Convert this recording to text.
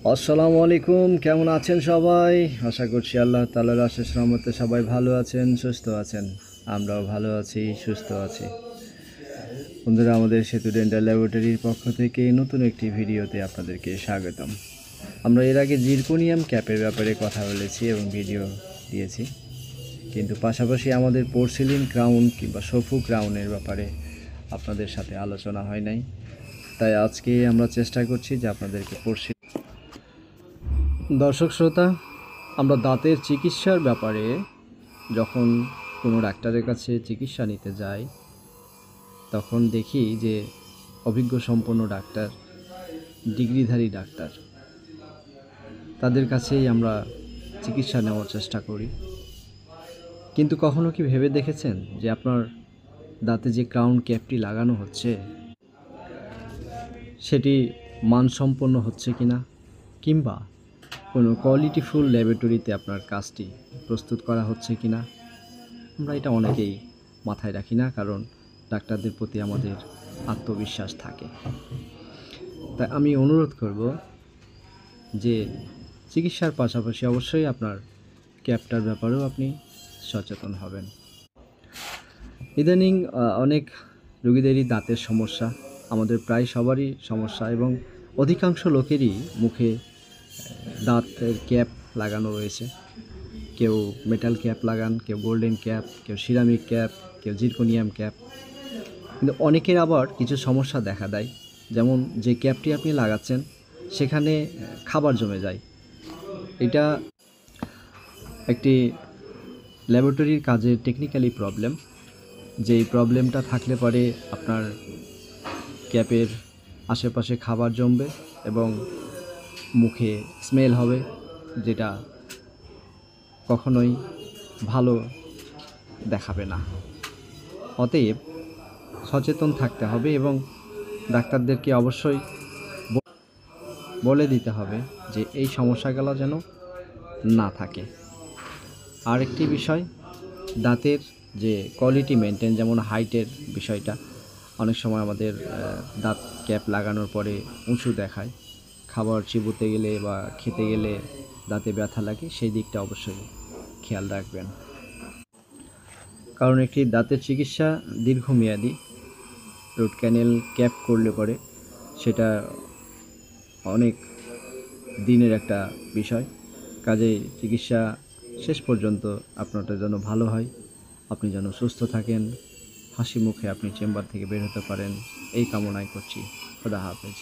আসসালামু আলাইকুম, কেমন আছেন সবাই? আশা করছি আল্লাহ তাআলার অশেষ রহমতে সবাই ভালো আছেন, সুস্থ আছেন। আমরাও ভালো আছি, সুস্থ আছি। বন্ধুরা, আমাদের সেতু ডেন্টাল ল্যাবরেটরির পক্ষ থেকে নতুন একটি ভিডিওতে আপনাদেরকে স্বাগতম। আমরা এর আগে জিরকোনিয়াম ক্যাপের ব্যাপারে কথা বলেছি এবং ভিডিও দিয়েছি, কিন্তু পাশাপাশি আমাদের পোর্সিলিন ক্রাউন কিংবা সফু ক্রাউনের ব্যাপারে আপনাদের সাথে আলোচনা হয় নাই। তাই আজকে আমরা চেষ্টা করছি যে আপনাদেরকে দর্শক শ্রোতা, আমরা দাঁতের চিকিৎসার ব্যাপারে যখন কোনো ডাক্তারের কাছে চিকিৎসা নিতে যাই, তখন দেখি যে অভিজ্ঞ সম্পন্ন ডাক্তার, ডিগ্রিধারী ডাক্তার, তাদের কাছেই আমরা চিকিৎসা নেওয়ার চেষ্টা করি। কিন্তু কখনো কি ভেবে দেখেছেন যে আপনার দাঁতে যে ক্রাউন ক্যাপটি লাগানো হচ্ছে সেটি মানসম্পন্ন হচ্ছে কিনা, কিংবা কোনো কোয়ালিটিফুল ল্যাবরেটরিতে আপনার কাজটি প্রস্তুত করা হচ্ছে কিনা? আমরা এটা অনেকেই মাথায় রাখি না, কারণ ডাক্তারদের প্রতি আমাদের আত্মবিশ্বাস থাকে। তাই আমি অনুরোধ করব যে চিকিৎসার পাশাপাশি অবশ্যই আপনার ক্যাপটার ব্যাপারেও আপনি সচেতন হবেন। ইদানিং অনেক রোগীদেরই দাঁতের সমস্যা, আমাদের প্রায় সবারই সমস্যা, এবং অধিকাংশ লোকেরই মুখে দাঁতের ক্যাপ লাগানো রয়েছে। কেউ মেটাল ক্যাপ লাগান, কেউ গোল্ডেন ক্যাপ, কেউ সিরামিক ক্যাপ, কেউ জিরকোনিয়াম ক্যাপ। কিন্তু অনেকের আবার কিছু সমস্যা দেখা দেয়, যেমন যে ক্যাপটি আপনি লাগাচ্ছেন সেখানে খাবার জমে যায়। এটা একটি ল্যাবরেটরির কাজের টেকনিক্যালি প্রবলেম। যেই প্রবলেমটা থাকলে পরে আপনার ক্যাপের আশেপাশে খাবার জমবে এবং মুখে স্মেল হবে, যেটা কখনোই ভালো দেখাবে না। অতএব সচেতন থাকতে হবে এবং ডাক্তারদেরকে অবশ্যই বলে দিতে হবে যে এই সমস্যাগুলো যেন না থাকে। আরেকটি বিষয়, দাঁতের যে কোয়ালিটি মেনটেন, যেমন হাইটের বিষয়টা, অনেক সময় আমাদের দাঁত ক্যাপ লাগানোর পরে উঁচু দেখায়, খাবার চিবোতে গেলে বা খেতে গেলে দাঁতে ব্যথা লাগে, সেই দিকটা অবশ্যই খেয়াল রাখবেন। কারণ একটি দাঁতের চিকিৎসা দীর্ঘমেয়াদী। রুট ক্যানেল ক্যাপ করলে পরে সেটা অনেক দিনের একটা বিষয়। কাজেই চিকিৎসা শেষ পর্যন্ত আপনারটা যেন ভালো হয়, আপনি যেন সুস্থ থাকেন, হাসি মুখে আপনি চেম্বার থেকে বের হতে পারেন, এই কামনাই করছি। খোদা হাফেজ।